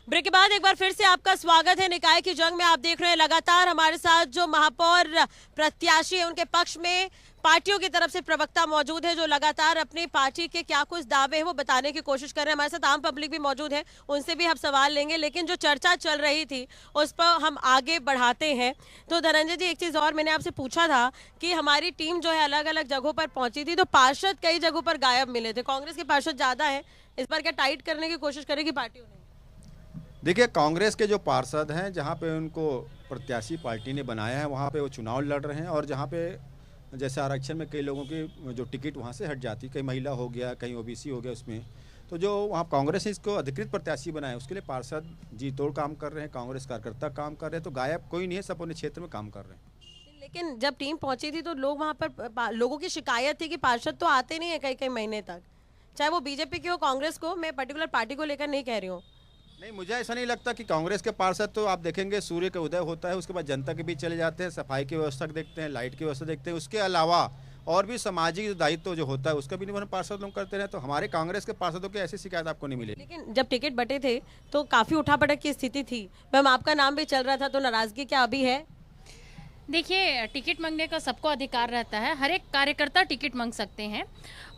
Break के बाद एक बार फिर से आपका स्वागत है निकाय की जंग में। आप देख रहे हैं लगातार हमारे साथ जो महापौर प्रत्याशी है उनके पक्ष में पार्टियों की तरफ से प्रवक्ता मौजूद है जो लगातार अपनी पार्टी के क्या कुछ दावे हैं वो बताने की कोशिश कर रहे हैं। हमारे साथ आम पब्लिक भी मौजूद है, उनसे भी हम सवाल लेंगे, लेकिन जो चर्चा चल रही थी उस पर हम आगे बढ़ाते हैं। तो धनंजय जी, एक चीज और मैंने आपसे पूछा था कि हमारी टीम जो है अलग अलग जगहों पर पहुंची थी तो पार्षद कई जगहों पर गायब मिले थे। कांग्रेस के पार्षद ज्यादा है, इस बार क्या टाइट करने की कोशिश करेगी पार्टी? देखिए, कांग्रेस के जो पार्षद हैं जहाँ पे उनको प्रत्याशी पार्टी ने बनाया है वहाँ पे वो चुनाव लड़ रहे हैं, और जहाँ पे जैसे आरक्षण में कई लोगों की जो टिकट वहाँ से हट जाती, कहीं महिला हो गया, कहीं ओबीसी हो गया, उसमें तो जो वहाँ कांग्रेस ने इसको अधिकृत प्रत्याशी बनाया उसके लिए पार्षद जी तोड़ काम कर रहे हैं, कांग्रेस कार्यकर्ता काम कर रहे हैं, तो गायब कोई नहीं है, सब अपने क्षेत्र में काम कर रहे हैं। लेकिन जब टीम पहुंची थी तो लोग वहाँ पर लोगों की शिकायत थी कि पार्षद तो आते नहीं है कई कई महीने तक, चाहे वो बीजेपी की हो कांग्रेस को, मैं पर्टिकुलर पार्टी को लेकर नहीं कह रही हूँ। नहीं, मुझे ऐसा नहीं लगता कि कांग्रेस के पार्षद, तो आप देखेंगे सूर्य का उदय होता है उसके बाद जनता के बीच चले जाते हैं, सफाई की व्यवस्था देखते हैं, लाइट की व्यवस्था देखते हैं, उसके अलावा और भी सामाजिक दायित्व जो होता है उसका भी निबंधन पार्षद लोग करते रहे। तो हमारे कांग्रेस के पार्षदों की ऐसी शिकायत आपको नहीं मिलेगी। लेकिन जब टिकट बटे थे तो काफी उठापटक की स्थिति थी, मैम आपका नाम भी चल रहा था, तो नाराजगी क्या अभी है? देखिए, टिकट मांगने का सबको अधिकार रहता है, हर एक कार्यकर्ता टिकट मांग सकते हैं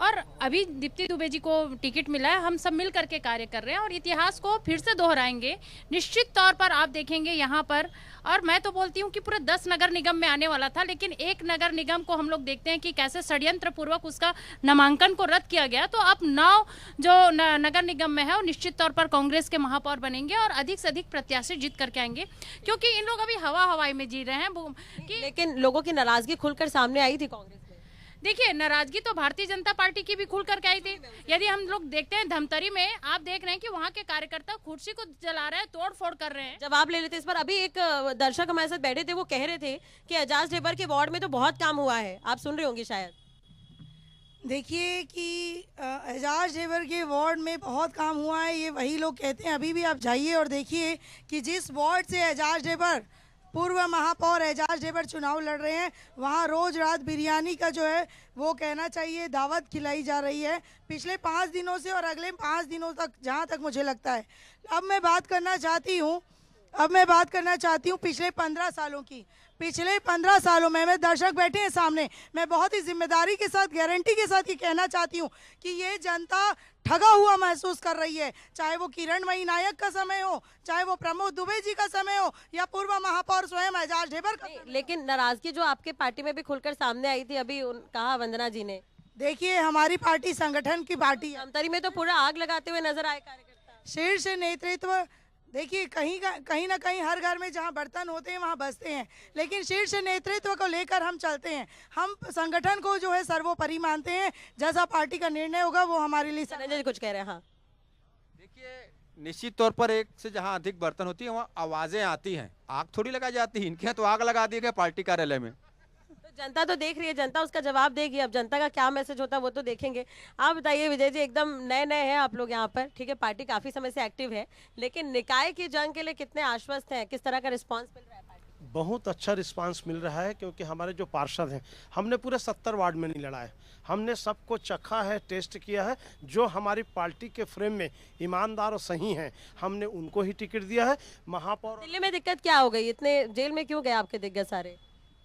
और अभी दीप्ति दुबे जी को टिकट मिला है, हम सब मिल करके कार्य कर रहे हैं और इतिहास को फिर से दोहराएंगे निश्चित तौर पर। आप देखेंगे यहाँ पर, और मैं तो बोलती हूँ कि पूरे 10 नगर निगम में आने वाला था, लेकिन एक नगर निगम को हम लोग देखते हैं कि कैसे षड्यंत्र पूर्वक उसका नामांकन को रद्द किया गया। तो अब 9 जो नगर निगम में है वो निश्चित तौर पर कांग्रेस के महापौर बनेंगे और अधिक से अधिक प्रत्याशी जीत करके आएंगे, क्योंकि इन लोग अभी हवाई में जी रहे हैं। लेकिन लोगों की नाराजगी खुलकर सामने आई थी कांग्रेस में। देखिए, नाराजगी तो भारतीय जनता पार्टी की भी खुल करके आई थी। यदि हम लोग देखते हैं धमतरी में, आप देख रहे हैं कि वहाँ के कार्यकर्ता कुर्सी को जला रहे हैं, तोड़ फोड़ कर रहे हैं। जवाब ले लेते इस पर। अभी एक दर्शक हमारे साथ बैठे थे, वो कह रहे थे कि एजाज ढेबर के वार्ड में तो बहुत काम हुआ है, आप सुन रहे होंगे शायद। देखिए कि एजाज ढेबर के वार्ड में बहुत काम हुआ है, ये वही लोग कहते हैं। अभी भी आप जाइए और देखिए कि जिस वार्ड से एजाज ढेबर, पूर्व महापौर एजाज ढेबर चुनाव लड़ रहे हैं, वहाँ रोज रात बिरयानी का जो है वो कहना चाहिए दावत खिलाई जा रही है पिछले 5 दिनों से और अगले 5 दिनों तक, जहाँ तक मुझे लगता है। अब मैं बात करना चाहती हूँ पिछले 15 सालों की। पिछले 15 सालों में, मैं दर्शक बैठे हैं सामने, मैं बहुत ही जिम्मेदारी के साथ, गारंटी के साथ ये कहना चाहती हूँ कि ये जनता ठगा हुआ महसूस कर रही है। चाहे वो किरणमयी नायक का समय हो, चाहे वो प्रमोद दुबे जी का समय हो, या पूर्व महापौर स्वयं एजाज ढेबर का। लेकिन नाराजगी जो आपके पार्टी में भी खुलकर सामने आई थी, अभी कहा वंदना जी ने। देखिए, हमारी पार्टी संगठन की पार्टी है। धमतरी में तो पूरा आग लगाते हुए नजर आए कार्यकर्ता। शीर्ष नेतृत्व, देखिए कहीं ना कहीं हर घर में जहां बर्तन होते हैं वहां बसते हैं, लेकिन शीर्ष नेतृत्व को लेकर हम चलते हैं। हम संगठन को जो है सर्वोपरि मानते हैं, जैसा पार्टी का निर्णय होगा वो हमारे लिए। संजय कुछ कह रहे हैं। हाँ, देखिए, निश्चित तौर पर एक से जहाँ अधिक बर्तन होती है वहाँ आवाजें आती हैं, आग थोड़ी लगाई जाती है। इनके यहाँ तो आग लगा दी गई पार्टी कार्यालय में। जनता तो देख रही है, जनता उसका जवाब देगी। अब जनता का क्या मैसेज होता है वो तो देखेंगे। आप बताइए विजय जी, एकदम नए नए हैं आप लोग यहाँ पर, ठीक है, पार्टी काफी समय से एक्टिव है, लेकिन निकाय की जंग के लिए कितने आश्वस्त हैं, किस तरह का रिस्पांस मिल रहा है पार्टी? बहुत अच्छा रिस्पांस मिल रहा है, क्योंकि हमारे जो पार्षद हैं, हमने पूरे 70 वार्ड में नहीं लड़ा है, हमने सबको चखा है, टेस्ट किया है। जो हमारी पार्टी के फ्रेम में ईमानदार और सही हैं, हमने उनको ही टिकट दिया है। महापौर दिल्ली में दिक्कत क्या हो गई, इतने जेल में क्यों गए आपके दिग्गज सारे?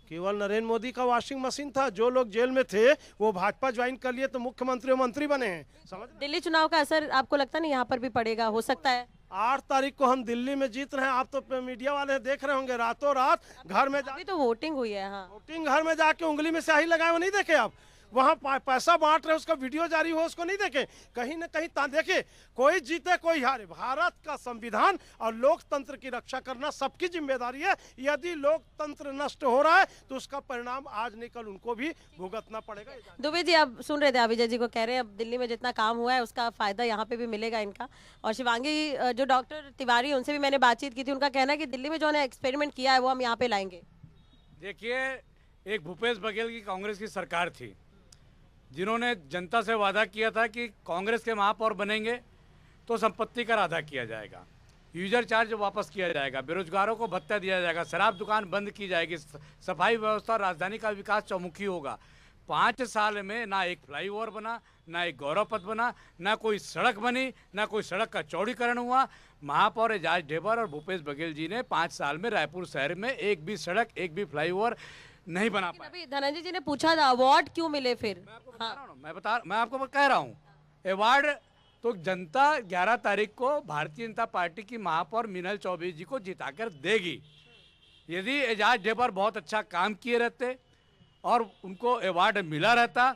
केवल नरेंद्र मोदी का वॉशिंग मशीन था, जो लोग जेल में थे वो भाजपा ज्वाइन कर लिए तो मुख्यमंत्री और मंत्री बने हैं। समझ, दिल्ली चुनाव का असर आपको लगता नहीं यहाँ पर भी पड़ेगा? हो सकता है 8 तारीख को हम दिल्ली में जीत रहे हैं। आप तो मीडिया वाले देख रहे होंगे, रातों रात घर में अभी तो वोटिंग हुई है। हाँ, वोटिंग घर में जाके उंगली में स्याही लगाए वो नहीं देखे आप? वहाँ पैसा बांट रहे, उसका वीडियो जारी हो, उसको नहीं देखे? कहीं ना कहीं देखे, कोई जीते कोई हारे, भारत का संविधान और लोकतंत्र की रक्षा करना सबकी जिम्मेदारी है। यदि लोकतंत्र नष्ट हो रहा है तो उसका परिणाम आज नहीं कल उनको भी भुगतना पड़ेगा। दुबे जी, आप सुन रहे थे अविजय जी को, कह रहे हैं अब दिल्ली में जितना काम हुआ है उसका फायदा यहाँ पे भी मिलेगा इनका। और शिवांगी, जो डॉक्टर तिवारी, उनसे भी मैंने बातचीत की थी, उनका कहना है कि दिल्ली में जो उन्होंने एक्सपेरिमेंट किया है वो हम यहाँ पे लाएंगे। देखिए, एक भूपेश बघेल की कांग्रेस की सरकार थी जिन्होंने जनता से वादा किया था कि कांग्रेस के महापौर बनेंगे तो संपत्ति कर आधा किया जाएगा, यूजर चार्ज वापस किया जाएगा, बेरोजगारों को भत्ता दिया जाएगा, शराब दुकान बंद की जाएगी, सफाई व्यवस्था, राजधानी का विकास चौमुखी होगा। 5 साल में ना एक फ्लाईओवर बना, ना एक गौरव पथ बना, ना कोई सड़क बनी, ना कोई सड़क का चौड़ीकरण हुआ। महापौर एजाज ढेबर और भूपेश बघेल जी ने 5 साल में रायपुर शहर में एक भी सड़क, एक भी फ्लाईओवर नहीं बना पाए। अभी धनंजय जी ने पूछा था अवार्ड क्यों मिले फिर? मैं आपको कह रहा हूँ, अवार्ड तो जनता 11 तारीख को भारतीय जनता पार्टी की महापौर मीनल चौबे जी को जिताकर देगी। यदि एजाज ढेबर बहुत अच्छा काम किए रहते और उनको अवार्ड मिला रहता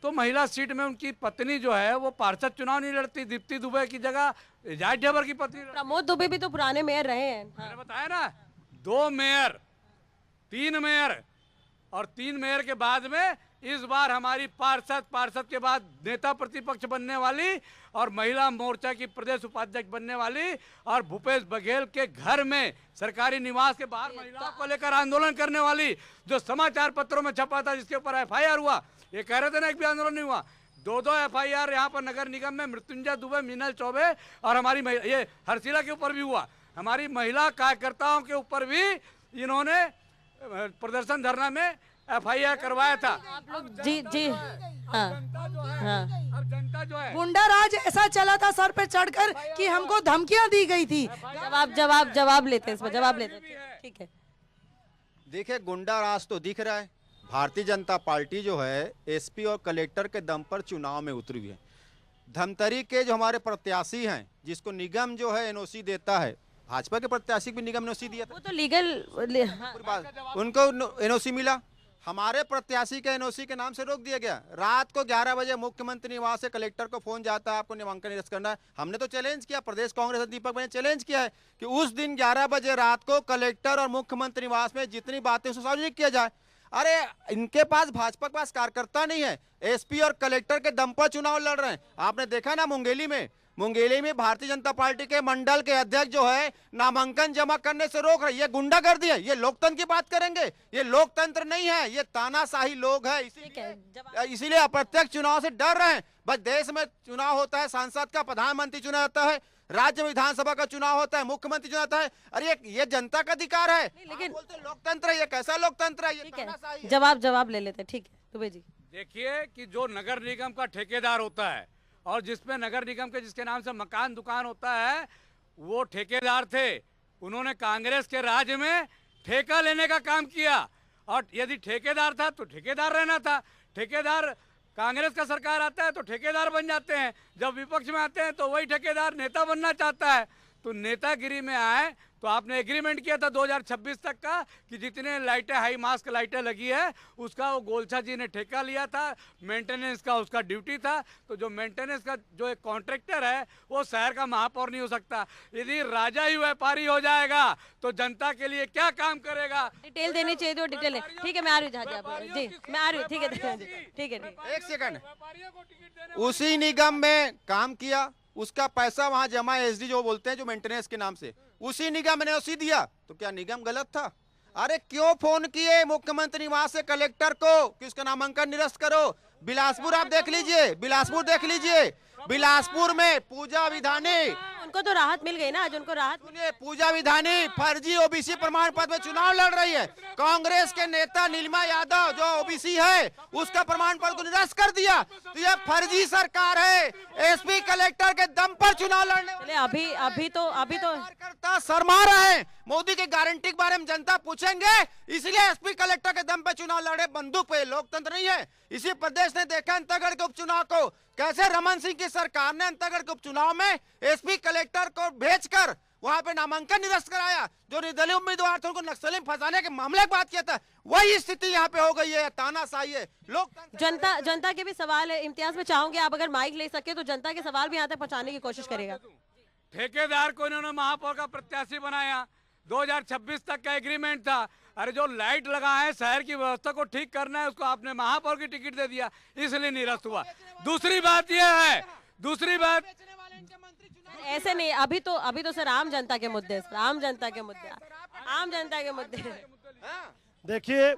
तो महिला सीट में उनकी पत्नी जो है वो पार्षद चुनाव नहीं लड़ती। दीप्ति दुबे की जगह एजाज ढेबर की पत्नी। प्रमोद दुबे भी तो पुराने मेयर रहे हैं। मैंने बताया ना, 2 मेयर, 3 मेयर और 3 मेयर के बाद में इस बार हमारी पार्षद के बाद नेता प्रतिपक्ष बनने वाली और महिला मोर्चा की प्रदेश उपाध्यक्ष बनने वाली और भूपेश बघेल के घर में सरकारी निवास के बाहर महिलाओं को लेकर आंदोलन करने वाली, जो समाचार पत्रों में छपा था, जिसके ऊपर FIR हुआ। ये कह रहे थे ना एक भी आंदोलन नहीं हुआ। 2 FIR यहाँ पर नगर निगम में मृत्युंजय दुबे, मीनल चौबे और हमारी ये हर्षिला के ऊपर भी हुआ। हमारी महिला कार्यकर्ताओं के ऊपर भी इन्होंने प्रदर्शन धरना में FIR करवाया था। आप लोग जी हाँ अब जनता जो है गुंडा राज ऐसा चला था सर पे चढ़कर कि हमको धमकियां दी गई थी। जवाब लेते हैं, इसमें जवाब लेते हैं। ठीक है, देखिए गुंडा राज तो दिख रहा है। भारतीय जनता पार्टी जो है SP और कलेक्टर के दम पर चुनाव में उतरी हुई है। धमतरी के जो हमारे प्रत्याशी हैं, जिसको निगम जो है NOC देता है, भाजपा के प्रत्याशी भी निगम NOC दिया था, वो तो लीगल उनको NOC मिला। हमारे प्रत्याशी के NOC के नाम से रोक दिया गया। रात को 11 बजे मुख्यमंत्री निवास से कलेक्टर को फोन जाता है, आपको नामांकन निरस्त करना है। हमने तो चैलेंज किया, प्रदेश कांग्रेस दीपक भाई ने चैलेंज किया है कि उस दिन 11 बजे रात को कलेक्टर और मुख्यमंत्री निवास में जितनी बातें उसको सार्वजनिक किया जाए। अरे इनके पास, भाजपा के पास कार्यकर्ता नहीं है, SP और कलेक्टर के दम पर चुनाव लड़ रहे हैं। आपने देखा ना मुंगेली में भारतीय जनता पार्टी के मंडल के अध्यक्ष जो है नामांकन जमा करने से रोक रहे। ये गुंडागर्दी है। ये लोकतंत्र की बात करेंगे? ये लोकतंत्र नहीं है, ये तानाशाही लोग है। इसीलिए अप्रत्यक्ष चुनाव से डर रहे हैं। बस देश में चुनाव होता है, सांसद का, प्रधानमंत्री चुना जाता है, राज्य विधानसभा का चुनाव होता है, मुख्यमंत्री चुना जाता है। अरे ये जनता का अधिकार है। लेकिन लोकतंत्र है, ये कैसा लोकतंत्र है? ये तानाशाही है। जवाब ले लेते हैं। ठीक है दुबे जी, देखिए कि जो नगर निगम का ठेकेदार होता है और जिसमें नगर निगम के जिसके नाम से मकान दुकान होता है, वो ठेकेदार थे। उन्होंने कांग्रेस के राज में ठेका लेने का काम किया और यदि ठेकेदार था तो ठेकेदार रहना था। ठेकेदार कांग्रेस का सरकार आता है तो ठेकेदार बन जाते हैं, जब विपक्ष में आते हैं तो वही ठेकेदार नेता बनना चाहता है। तो नेतागिरी में आए तो आपने एग्रीमेंट किया था 2026 तक का कि जितने लाइटें, हाई मास्क लाइटें लगी है उसका वो गोलछा जी ने ठेका लिया था, मेंटेनेंस का उसका ड्यूटी था। तो जो मेंटेनेंस का जो एक कॉन्ट्रैक्टर है वो शहर का महापौर नहीं हो सकता। यदि राजा ही व्यापारी हो जाएगा तो जनता के लिए क्या काम करेगा? डिटेल देनी चाहिए तो डिटेल है। ठीक है, मैं आ रही हूँ जी, मैं आ रही हूँ। ठीक है। एक सेकंड, उसी निगम में काम किया, उसका पैसा वहां जमा SD जो बोलते हैं, जो मेंटेनेंस के नाम से, उसी निगम ने NOC दिया। तो क्या निगम गलत था? अरे क्यों फोन किए मुख्यमंत्री निवास से कलेक्टर को कि उसका नामांकन निरस्त करो? बिलासपुर आप देख लीजिए, बिलासपुर में पूजा विधानी, उनको तो राहत मिल गई ना आज, उनको राहत सुनिए, पूजा विधानी फर्जी OBC प्रमाण पत्र में चुनाव लड़ रही है। कांग्रेस के नेता नीलिमा यादव जो OBC है उसका प्रमाण पत्र को निरस्त कर दिया। तो ये फर्जी सरकार है। SP कलेक्टर के दम पर चुनाव लड़ने वाले अभी तो कार्यकर्ता शर्मा रहे हैं। मोदी की गारंटी के बारे में जनता पूछेंगे, इसलिए SP कलेक्टर के दम पर चुनाव लड़े। बंदूक पे लोकतंत्र नहीं है। इसी प्रदेश ने देखा अंतागढ़ के उपचुनाव को, कैसे रमन सिंह की सरकार ने अंतागढ़ के उपचुनाव में SP कलेक्टर को भेजकर वहां पे नामांकन निरस्त कराया। जो निर्दलीय उम्मीदवार थे उनको नक्सली में फंसाने के मामले की बात किया था, वही स्थिति यहाँ पे हो गई है। तानाशाही है। लोकतंत्र जनता के भी सवाल है। इम्तियाज में चाहूंगे आप अगर माइक ले सके तो जनता के सवाल भी यहाँ तक पहुंचाने की कोशिश करेगा। ठेकेदार को इन्होंने महापौर का प्रत्याशी बनाया, 2026 तक का एग्रीमेंट था। अरे जो लाइट लगा है, शहर की व्यवस्था को ठीक करना है, उसको आपने महापौर की टिकट दे दिया, इसलिए निरस्त हुआ। दूसरी बात ऐसे नहीं, अभी तो सर आम जनता के मुद्दे देखिए,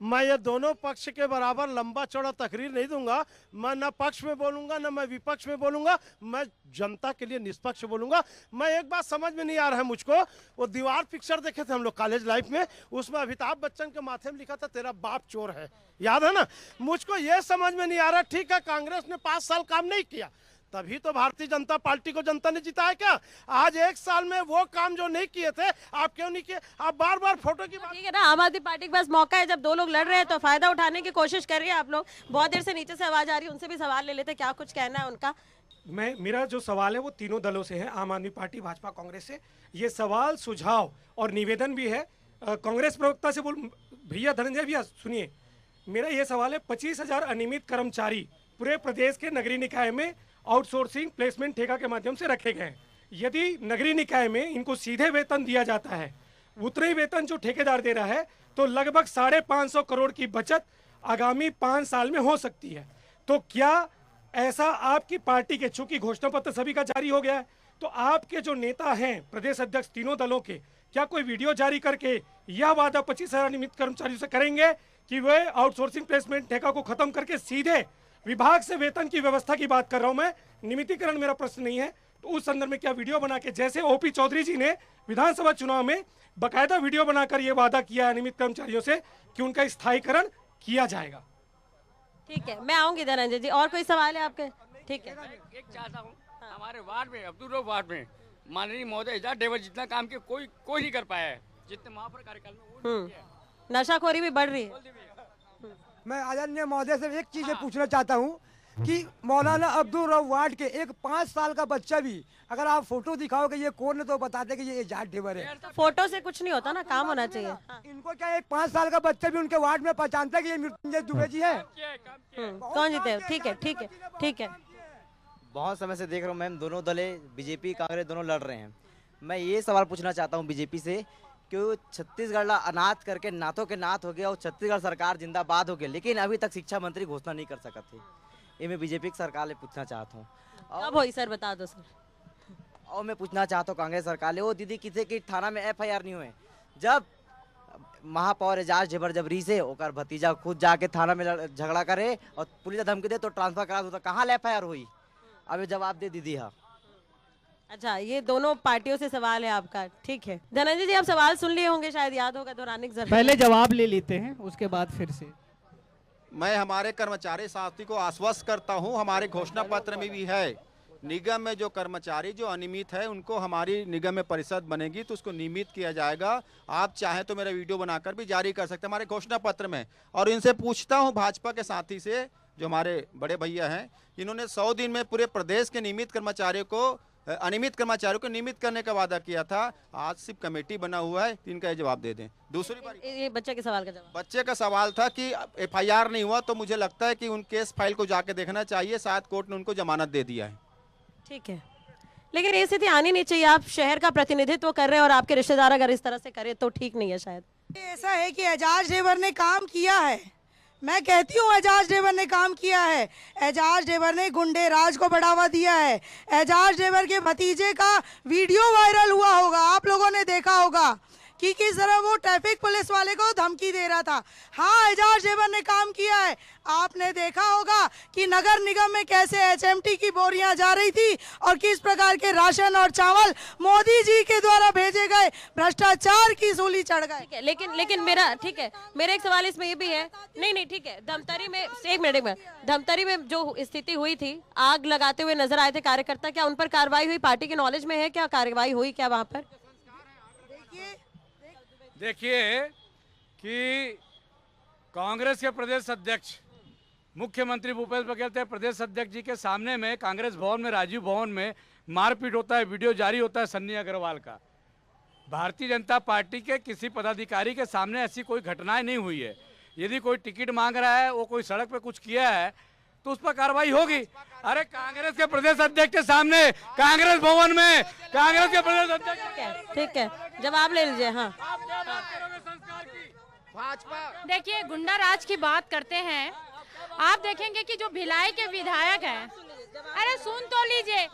मैं ये दोनों पक्ष के बराबर लंबा चौड़ा तकरीर नहीं दूंगा। मैं न पक्ष में बोलूंगा न मैं विपक्ष में बोलूंगा, मैं जनता के लिए निष्पक्ष बोलूंगा। मैं एक बात समझ में नहीं आ रहा है मुझको, वो दीवार पिक्चर देखे थे हम लोग कॉलेज लाइफ में, उसमें अमिताभ बच्चन के माथे में लिखा था तेरा बाप चोर है, याद है ना? मुझको ये समझ में नहीं आ रहा, ठीक है कांग्रेस ने 5 साल काम नहीं किया, तभी तो भारतीय जनता पार्टी को जनता ने जिताया। क्या आज 1 साल में वो काम जो नहीं किए थे आप क्यों नहीं किए? आप बार बार फोटो की बात। ठीक है ना, आम आदमी पार्टी के पास मौका है, जब दो लोग लड़ रहे हैं तो फायदा उठाने की कोशिश कर रही है आप लोग। बहुत देर से नीचे से आवाज आ रही है, उनसे भी सवाल ले लेते, क्या कुछ कहना है उनका। मेरा जो सवाल है वो तीनों दलों से है, आम आदमी पार्टी, भाजपा, कांग्रेस से। ये सवाल, सुझाव और निवेदन भी है कांग्रेस प्रवक्ता से। बोल भैया धनंजय भैया सुनिए, मेरा ये सवाल है, 25,000 अनियमित कर्मचारी पूरे प्रदेश के नगरीय निकाय में आउटसोर्सिंग प्लेसमेंट ठेका के माध्यम से रखे गए हैं। यदि नगरीय निकाय में इनको सीधे वेतन दिया जाता है, उतने ही वेतन जो ठेकेदार दे रहा है, तो लगभग 550 करोड़ की बचत आगामी 5 साल में हो सकती है। तो क्या ऐसा आपकी पार्टी के, चूंकि घोषणा पत्र सभी का जारी हो गया है, तो आपके जो नेता हैं प्रदेश अध्यक्ष तीनों दलों के, क्या कोई वीडियो जारी करके यह वादा 25,000 नियमित कर्मचारियों से करेंगे कि वे आउटसोर्सिंग प्लेसमेंट ठेका को खत्म करके सीधे विभाग से वेतन की व्यवस्था की बात कर रहा हूं मैं, नियमितीकरण मेरा प्रश्न नहीं है। तो उस संदर्भ में क्या वीडियो बना के, जैसे ओपी चौधरी जी ने विधानसभा चुनाव में बकायदा वीडियो बनाकर यह वादा किया है नियमित कर्मचारियों से कि उनका स्थायीकरण किया जाएगा। ठीक है, मैं आऊंगी धनंजय जी। और कोई सवाल है आपके? ठीक है, एक चाहता हूँ, हमारे वार्ड में, अब्दुल रऊफ वार्ड में माननीय महोदय एजाज ढेबर जितना काम किया कोई नहीं कर पाया है, जितने महापौर कार्यकाल में वो नहीं किया है। नशाखोरी भी बढ़ रही है। मैं आदरणीय महोदय से एक चीज़ पूछना चाहता हूँ कि मौलाना अब्दुल रऊफ वार्ड के एक 5 साल का बच्चा भी अगर आप फोटो दिखाओगे ये कौन है तो बताते कि ये एजाज ढेबर है। फोटो से कुछ नहीं होता ना, काम होना चाहिए। इनको क्या एक 5 साल का बच्चा भी उनके वार्ड में पहचानता है कि ये मृत्युंजय दुबे जी है? कौन जीते? ठीक है, ठीक है, ठीक है। बहुत समय से देख रहा हूँ मैम, दोनों दलें बीजेपी कांग्रेस दोनों लड़ रहे हैं। मैं ये सवाल पूछना चाहता हूँ बीजेपी से कि छत्तीसगढ़ अनाथ करके नाथों के नाथ हो गया और छत्तीसगढ़ सरकार जिंदाबाद हो गया, लेकिन अभी तक शिक्षा मंत्री घोषणा नहीं कर सका थे। ये मैं बीजेपी की सरकार से पूछना चाहता हूँ। अब होई सर, बता दो सर। और मैं पूछना चाहता हूँ कांग्रेस सरकार ले, वो दीदी किसी की थाना में FIR नहीं हुए, जब महापौर एजाज ढेबर जबरी से ओकर भतीजा खुद जाके थाना में झगड़ा करे और पुलिस धमकी दे तो ट्रांसफर करा दो, कहाँ FIR हुई? अभी जवाब दे दीदी। हाँ, अच्छा, ये दोनों पार्टियों से सवाल है आपका। ठीक है धनंजय जी, आप सवाल सुन लिए होंगे, शायद याद होगा, दोहराने की जरूरत। पहले जवाब ले लेते हैं, उसके बाद फिर से। मैं हमारे कर्मचारी साथी को आश्वस्त करता हूं, हमारे घोषणा पत्र में भी है, निगम में जो कर्मचारी जो अनियमित है उनको हमारी निगम में परिषद बनेगी तो उसको नियमित किया जाएगा। आप चाहें तो मेरा वीडियो बनाकर भी जारी कर सकते हैं हमारे घोषणा पत्र में। और इनसे पूछता हूं, भाजपा के साथी से, जो हमारे बड़े भैया हैं, इन्होंने 100 दिन में पूरे प्रदेश के नियमित कर्मचारियों को, अनियमित कर्मचारियों को नियमित करने का वादा किया था। आज सिर्फ कमेटी बना हुआ है, इनका जवाब दे दें। दूसरी बात, ये बच्चे के सवाल का जवाब। बच्चे का सवाल था कि FIR नहीं हुआ, तो मुझे लगता है कि उन केस फाइल को जाके देखना चाहिए, शायद कोर्ट ने उनको जमानत दे दिया है। ठीक है, लेकिन ये स्थिति आनी नहीं चाहिए। आप शहर का प्रतिनिधित्व कर रहे हैं और आपके रिश्तेदार अगर इस तरह से करे तो ठीक नहीं है शायद। ऐसा है कि एजाज ढेबर ने काम किया है, मैं कहती हूँ एजाज ढेबर ने काम किया है। एजाज ढेबर ने गुंडे राज को बढ़ावा दिया है। एजाज ढेबर के भतीजे का वीडियो वायरल हुआ होगा, आप लोगों ने देखा होगा कि किस तरह वो ट्रैफिक पुलिस वाले को धमकी दे रहा था। हाँ, एजाज ढेबर ने काम किया है। आपने देखा होगा कि नगर निगम में कैसे HMT की बोरियां जा रही थी और किस प्रकार के राशन और चावल मोदी जी के द्वारा भेजे गए भ्रष्टाचार की सूली चढ़ गए। लेकिन मेरा, ठीक है, मेरा एक सवाल इसमें ये भी है। नहीं, ठीक है, धमतरी में, एक मिनट, धमतरी में जो स्थिति हुई थी, आग लगाते हुए नजर आए थे कार्यकर्ता, क्या उन पर कार्रवाई हुई? पार्टी के नॉलेज में है क्या कार्रवाई हुई क्या वहां पर? देखिए कि कांग्रेस के प्रदेश अध्यक्ष मुख्यमंत्री भूपेश बघेल थे, प्रदेश अध्यक्ष जी के सामने में कांग्रेस भवन में, राजीव भवन में मारपीट होता है, वीडियो जारी होता है सन्नी अग्रवाल का। भारतीय जनता पार्टी के किसी पदाधिकारी के सामने ऐसी कोई घटनाएं नहीं हुई है। यदि कोई टिकट मांग रहा है, वो कोई सड़क पे कुछ किया है तो उस पर कार्रवाई होगी। अरे कांग्रेस के प्रदेश अध्यक्ष के सामने, कांग्रेस भवन में, कांग्रेस के प्रदेश अध्यक्ष। ठीक है, जवाब ले लीजिए। हाँ, देखिए, गुंडा राज की बात करते हैं, आप देखेंगे कि जो भिलाई के विधायक हैं, अरे सुन तो लीजिए,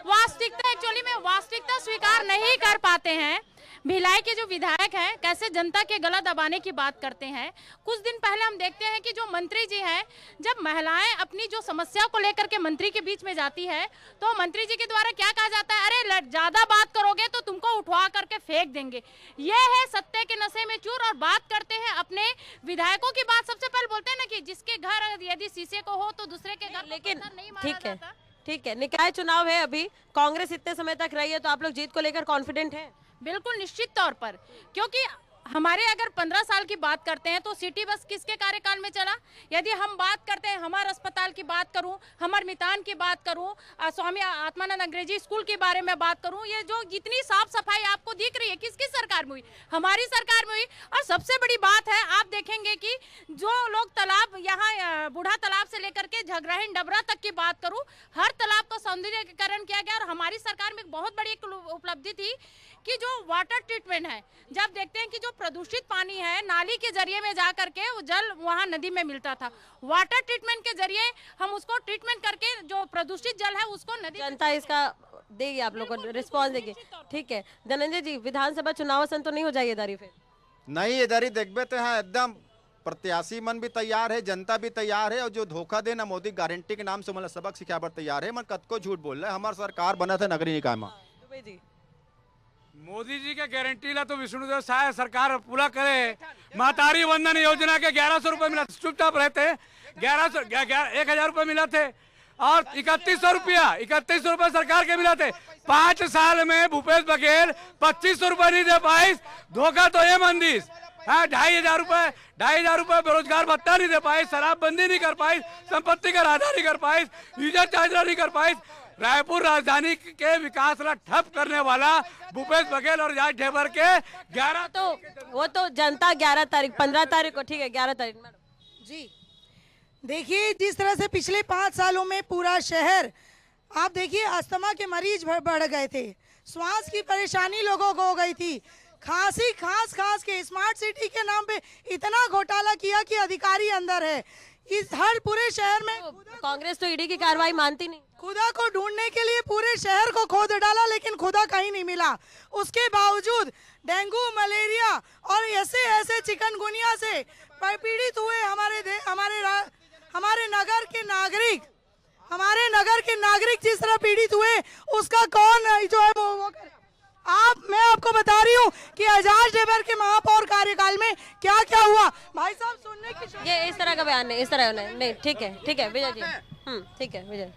वास्तविकता, एक्चुअली में वास्तविकता स्वीकार नहीं कर पाते हैं। भिलाई के जो विधायक हैं कैसे जनता के गला दबाने की बात करते हैं। कुछ दिन पहले हम देखते हैं कि जो मंत्री जी हैं, जब महिलाएं अपनी जो समस्या को लेकर के मंत्री के बीच में जाती है तो मंत्री जी के द्वारा क्या कहा जाता है? अरे ज्यादा बात करोगे तो तुमको उठवा करके फेंक देंगे। ये है सत्य के नशे में चूर। और बात करते हैं अपने विधायकों की, बात सबसे पहले बोलते हैं ना कि जिसके घर यदि शीशे को हो तो दूसरे के घर लेकिन नहीं मारा ठीक है, जाता। ठीक है, निकाय चुनाव है अभी, कांग्रेस इतने समय तक रही है, तो आप लोग जीत को लेकर कॉन्फिडेंट हैं? बिल्कुल निश्चित तौर पर, क्योंकि हमारे अगर 15 साल की बात करते हैं तो सिटी बस किसके कार्यकाल में चला? यदि हम बात करते हैं, हमारे अस्पताल की बात करूं, हमारे मितान की बात करूं, स्वामी आत्मानंद अंग्रेजी स्कूल के बारे में बात करूं, ये जो जितनी साफ सफाई आपको दिख रही है किसकी सरकार में हुई? हमारी सरकार में हुई। और सबसे बड़ी बात है, आप देखेंगे कि जो लोग तालाब यहाँ बूढ़ा तालाब से लेकर के झगराहीन डबरा तक की बात करूं, हर तालाब का सौंदर्यीकरण किया गया। और हमारी सरकार में बहुत बड़ी एक उपलब्धि थी कि जो वाटर ट्रीटमेंट है, जब देखते हैं कि जो प्रदूषित पानी है नाली के जरिए में जा करके वो जल वहाँ नदी में मिलता था, वाटर ट्रीटमेंट के जरिए हम उसको ट्रीटमेंट करके जो प्रदूषित जल है उसको नदी। जनता इसका देगी, आप लोग को रिस्पॉन्स देगी। ठीक है धनंजय जी, विधानसभा चुनाव सन तो नहीं हो जाएगी इधर फिर? नहीं, इधर ही देखबे तो है एकदम प्रत्याशी मन भी तैयार है, जनता भी तैयार है, और जो धोखा देना मोदी गारंटी के नाम से मतलब सबक सिखावर तैयार है। मन कतको झूठ बोल रहा है, हमारी सरकार बना था नगरीय निकाय में। मोदी जी के गारंटी ला तो विष्णुदेव साय सरकार पूरा करे। मातारी वंदन योजना के 1100 रुपए मिला, चुपचाप रहते 1000 रुपए मिला थे, और 3100 रुपया सरकार के मिला थे। 5 साल में भूपेश बघेल 2500 रुपए नहीं दे पाई। धोखा तो ये मंदिर है। 2500 रुपए बेरोजगार भत्ता नहीं दे पाई, शराबबंदी नहीं कर पाई, संपत्ति कर आधा नहीं कर पाई, यूजर चार्ज नहीं कर पाई। रायपुर राजधानी के विकास ला ठप करने वाला भूपेश बघेल और एजाज ढेबर के 11 तो वो तो जनता 11 तारीख 15 तारीख को, ठीक है 11 तारीख जी। देखिए जिस तरह से पिछले 5 सालों में पूरा शहर, आप देखिए अस्थमा के मरीज बढ़ गए थे, श्वास की परेशानी लोगों को हो गई थी, खांसी खास के स्मार्ट सिटी के नाम पे इतना घोटाला किया कि अधिकारी अंदर है। इस हर पूरे शहर में कांग्रेस तो ईडी की कार्रवाई मानती नहीं। खुदा को ढूंढने के लिए पूरे शहर को खोद डाला, लेकिन खुदा कहीं नहीं मिला। उसके बावजूद डेंगू, मलेरिया और ऐसे चिकनगुनिया से पीड़ित हुए हमारे नगर के नागरिक जिस तरह पीड़ित हुए, उसका कौन जो है वो करे? मैं आपको बता रही हूँ कि एजाज ढेबर के महापौर कार्यकाल में क्या क्या हुआ। भाई साहब सुनने की ये इस तरह का बयान नहीं, इस तरह नहीं। ठीक है विजय जी, ठीक है विजय।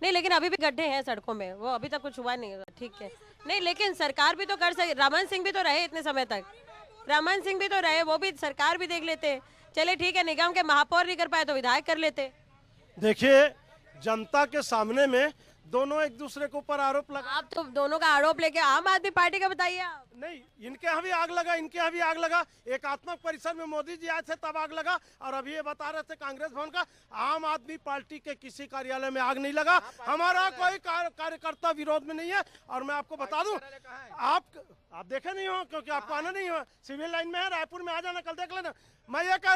नहीं लेकिन अभी भी गड्ढे हैं सड़कों में, वो अभी तक कुछ हुआ नहीं है। ठीक है, नहीं लेकिन सरकार भी तो कर सके। रमन सिंह भी तो रहे इतने समय तक, रमन सिंह भी तो रहे, वो भी सरकार भी देख लेते। चले ठीक है, निगम के महापौर नहीं कर पाए तो विधायक कर लेते। देखिए जनता के सामने में दोनों एक दूसरे के ऊपर आरोप लगा। आप तो दोनों का आरोप लेके आम आदमी पार्टी का बताइए आप। नहीं, इनके यहाँ भी आग लगा, इनके यहाँ भी आग लगा। एकात्मक परिसर में मोदी जी आए थे तब आग लगा, और अभी ये बता रहे थे कांग्रेस भवन का। आम आदमी पार्टी के किसी कार्यालय में आग नहीं लगा, हमारा कोई कार्यकर्ता विरोध में नहीं है। और मैं आपको बता दूं, आप देखे नहीं हो क्योंकि आपको आना नहीं हो, सिविल लाइन में है, रायपुर में आ जाना, कल देख लेना। मैं ये कह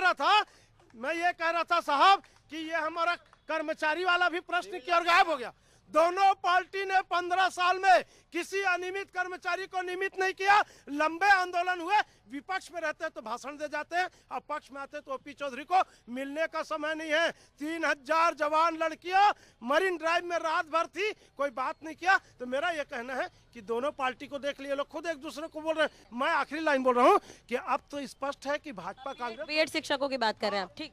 रहा था साहब कि ये हमारा कर्मचारी वाला भी प्रश्न किया और गायब हो गया। दोनों पार्टी ने 15 साल में किसी अनियमित कर्मचारी को नियमित नहीं किया। लंबे आंदोलन हुए, विपक्ष में रहते तो भाषण दे जाते हैं, और पक्ष में आते तो ओपी चौधरी को मिलने का समय नहीं है। 3000 जवान लड़कियां मरीन ड्राइव में रात भर थी, कोई बात नहीं किया। तो मेरा यह कहना है कि दोनों पार्टी को देख लिए लोग खुद एक दूसरे को बोल रहे हैं। मैं आखिरी लाइन बोल रहा हूँ कि अब तो स्पष्ट है कि भाजपा कांग्रेस बीएड शिक्षकों की बात कर रहे हैं आप। ठीक,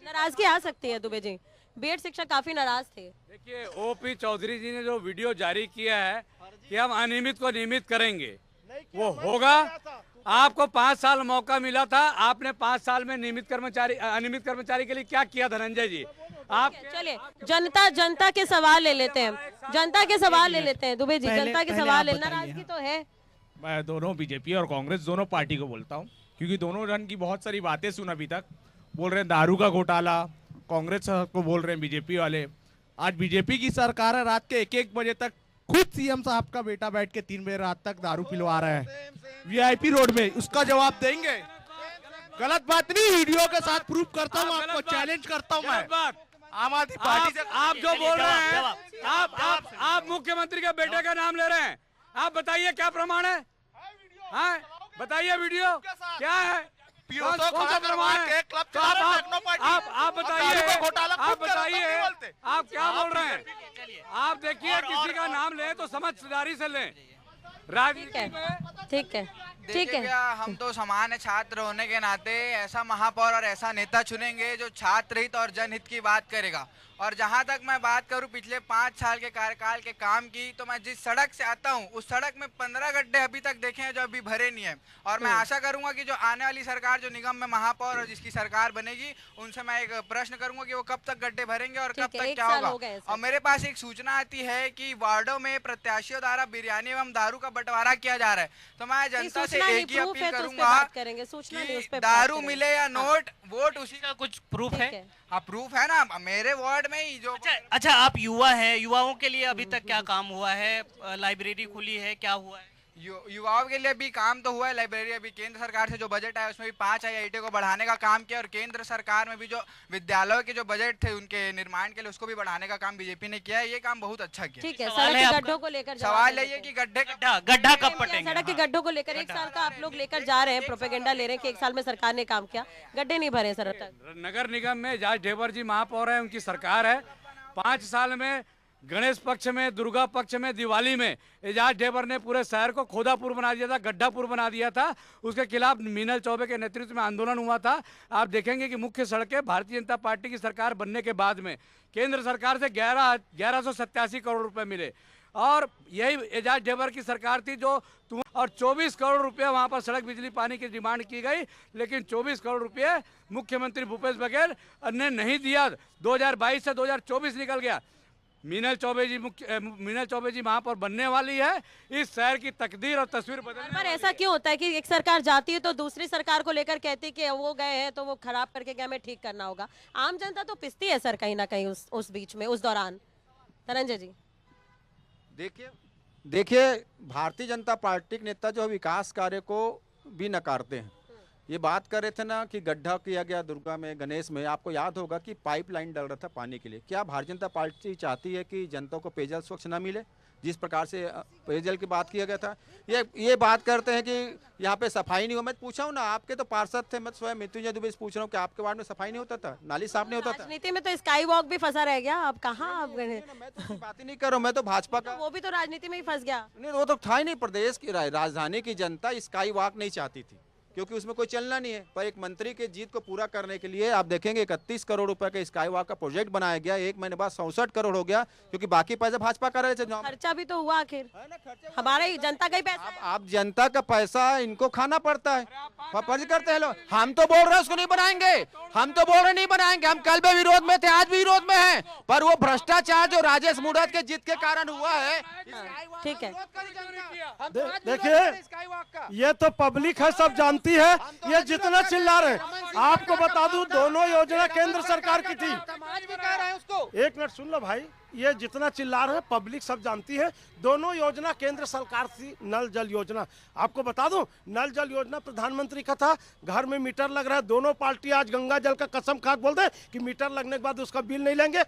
नाराजगी आ सकती है दुबे जी, बीएड शिक्षक काफी नाराज थे। देखिए ओपी चौधरी जी ने जो वीडियो जारी किया है कि हम अनियमित को नियमित करेंगे, वो होगा। आपको 5 साल मौका मिला था, आपने 5 साल में अनियमित कर्मचारी के लिए क्या किया धनंजय जी? आप चलिए जनता के सवाल ले लेते हैं, दुबे जी जनता के सवाल ले। नाराजगी तो है। मैं दोनों बीजेपी और कांग्रेस दोनों पार्टी को बोलता हूँ, क्योंकि दोनों जन की बहुत सारी बातें सुन अभी तक। बोल रहे हैं दारू का घोटाला, कांग्रेस को बोल रहे हैं बीजेपी वाले। आज बीजेपी की सरकार है, रात के 1-1 बजे तक खुद सीएम साहब का बेटा बैठ के 3 बजे रात तक दारू पिलवा रहा है वीआईपी रोड में। उसका जवाब देंगे? गलत बात नहीं, वीडियो के साथ प्रूफ करता हूँ, आपको चैलेंज करता हूँ मैं। आम आदमी पार्टी से आप जो बोल रहे हैं, आप मुख्यमंत्री के बेटे का नाम ले रहे हैं, आप बताइए क्या प्रमाण है? बताइए वीडियो क्या है, कौन सा प्रमाण है? तो आप बताइए, आप क्या बोल रहे हैं? आप देखिए, किसी का नाम लें तो समझदारी से लें। ठीक है हम तो समान छात्र होने के नाते ऐसा महापौर और ऐसा नेता चुनेंगे जो छात्र हित और जनहित की बात करेगा। और जहां तक मैं बात करूं पिछले 5 साल के कार्यकाल के काम की, तो मैं जिस सड़क से आता हूं उस सड़क में 15 गड्ढे अभी तक देखे हैं जो अभी भरे नहीं है। और मैं आशा करूंगा कि जो आने वाली सरकार, जो निगम में महापौर और जिसकी सरकार बनेगी, उनसे मैं एक प्रश्न करूंगा कि वो कब तक गड्ढे भरेंगे और कब तक क्या होगा। और मेरे पास एक सूचना आती है कि वार्डों में प्रत्याशियों द्वारा बिरयानी एवं दारू का बंटवारा किया जा रहा है। तो मैं जनता से एक ही अपील करूंगा कि दारू मिले या नोट, वोट उसी का कुछ प्रूफ है? हाँ, प्रूफ है ना, मेरे वार्ड में ही जो। अच्छा, आप युवा हैं, युवाओं के लिए अभी तक क्या काम हुआ है? लाइब्रेरी खुली है, क्या हुआ है? युवाओं के लिए भी काम तो हुआ है। लाइब्रेरी अभी केंद्र सरकार से जो बजट आया उसमें भी 5 IIT को बढ़ाने का काम किया, और केंद्र सरकार में भी जो विद्यालयों के जो बजट थे उनके निर्माण के लिए उसको भी बढ़ाने का काम बीजेपी ने किया है। ये काम बहुत अच्छा किया। ठीक है, सड़क के गड्ढों को लेकर सवाल है कि गड्ढा कब पटेंगे? सड़क के गड्ढों को लेकर 1 साल का आप लोग लेकर जा रहे हैं, प्रोपेगेंडा ले रहे हैं कि 1 साल में सरकार ने काम किया, गड्ढे नहीं भरे सड़क तक। नगर निगम में एजाज ढेबर जी महापौर है, उनकी सरकार है। 5 साल में गणेश पक्ष में, दुर्गा पक्ष में, दिवाली में एजाज ढेबर ने पूरे शहर को खोदापुर बना दिया था, गड्ढापुर बना दिया था। उसके खिलाफ मीनल चौबे के नेतृत्व में आंदोलन हुआ था। आप देखेंगे कि मुख्य सड़कें भारतीय जनता पार्टी की सरकार बनने के बाद में केंद्र सरकार से 1187 करोड़ रुपए मिले, और यही एजाज ढेबर की सरकार थी जो और 24 करोड़ रुपए वहां पर सड़क, बिजली, पानी की डिमांड की गई, लेकिन 24 करोड़ रुपए मुख्यमंत्री भूपेश बघेल ने नहीं दिया। 2022 से 2024 निकल गया। मीनल चौबे जी महापौर बनने वाली है। इस शहर की तकदीर और तस्वीर बदलने। पर ऐसा क्यों होता है कि एक सरकार जाती है तो दूसरी सरकार को लेकर कहती है कि वो गए हैं तो वो खराब करके गए, हमें ठीक करना होगा। आम जनता तो पिसती है सर कहीं ना कहीं उस बीच में, उस दौरान। धनंजय जी, देखिए भारतीय जनता पार्टी के नेता जो विकास कार्य को भी नकारते हैं। ये बात कर रहे थे ना कि गड्ढा किया गया दुर्गा में, गणेश में, आपको याद होगा कि पाइपलाइन डल रहा था पानी के लिए। क्या भारतीय जनता पार्टी चाहती है कि जनता को पेयजल स्वच्छ ना मिले? जिस प्रकार से पेयजल की बात किया गया था, ये बात करते हैं कि यहाँ पे सफाई नहीं हो। मैं पूछा हूँ ना, आपके तो पार्षद थे, मैं स्वयं मृत्युंजय दुबे से पूछ रहा हूँ कि आपके वार्ड में सफाई नहीं होता था, नाली साफ नहीं होता था? राजनीति में तो स्काई वॉक भी फंसा रह गया। आप कहाँ आप गए? मैं तो बात ही नहीं कर रहा हूँ, मैं तो भाजपा का। वो भी तो राजनीति में ही फंस गया। नहीं, वो तो था ही नहीं। प्रदेश की राजधानी की जनता स्काई वॉक नहीं चाहती थी, क्योंकि उसमें कोई चलना नहीं है। पर एक मंत्री के जीत को पूरा करने के लिए आप देखेंगे 31 करोड़ रुपए का स्काई वॉक का प्रोजेक्ट बनाया गया। 1 महीने बाद 67 करोड़ हो गया, क्योंकि बाकी पैसा भाजपा कर रहे थे। खर्चा भी तो हुआ आखिर, हमारे जनता का ही पैसा। आप जनता का पैसा इनको खाना पड़ता है, फर्ज करते हैं लोग। हम तो बोल रहे हैं उसको नहीं बनाएंगे, हम तो बोल रहे नहीं बनाएंगे। हम कल भी विरोध में थे, आज भी विरोध में हैं। पर वो भ्रष्टाचार जो राजेश मूढ़त के जीत के कारण हुआ है, ठीक है। देखिए ये तो पब्लिक है, सब जानती है। ये जितना चिल्ला रहे हैं, आपको बता दूं दोनों योजना केंद्र सरकार की थी। एक मिनट सुन लो भाई, ये जितना चिल्ला रहे हैं पब्लिक सब जानती है। दोनों योजना केंद्र सरकार थी। नल जल योजना, आपको बता दूं, नल जल योजना प्रधानमंत्री का था। घर में मीटर लग रहा है, दोनों पार्टी आज गंगा जल का कसम खा के बोलते हैं कि मीटर लगने के बाद उसका बिल नहीं लेंगे।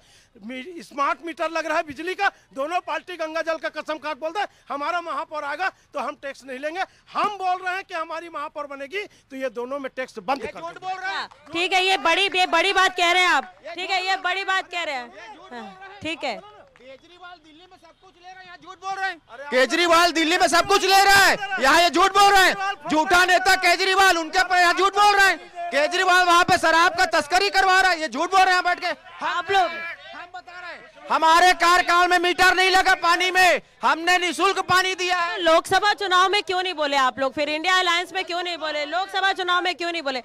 स्मार्ट मीटर लग रहा है बिजली का, दोनों पार्टी गंगा जल का कसम खा के बोलते हैं हमारा महापौर आएगा तो हम टैक्स नहीं लेंगे। हम बोल रहे हैं कि हमारी महापौर बनेगी तो ये दोनों में टैक्स बंद कर दो। बोल रहे हैं। ठीक है, ये बड़ी बात कह रहे हैं आप। ठीक है, ये बड़ी बात कह रहे हैं। ठीक है, केजरीवाल दिल्ली में सब कुछ ले रहे हैं, यहाँ झूठ बोल रहे हैं। केजरीवाल दिल्ली में सब कुछ ले रहा है, यहाँ ये झूठ बोल रहे हैं। झूठा नेता केजरीवाल, उनके पर यहाँ झूठ बोल रहे हैं। केजरीवाल वहाँ पे शराब का तस्करी करवा रहा है, ये झूठ बोल रहे हैं बैठ के। आप लोग, हम बता रहे हैं हमारे कार्यकाल में मीटर नहीं लगा पानी में, हमने निःशुल्क पानी दिया है। लोकसभा चुनाव में क्यों नहीं बोले आप लोग? फिर इंडिया अलायंस में क्यों नहीं बोले? लोकसभा चुनाव में क्यों नहीं बोले?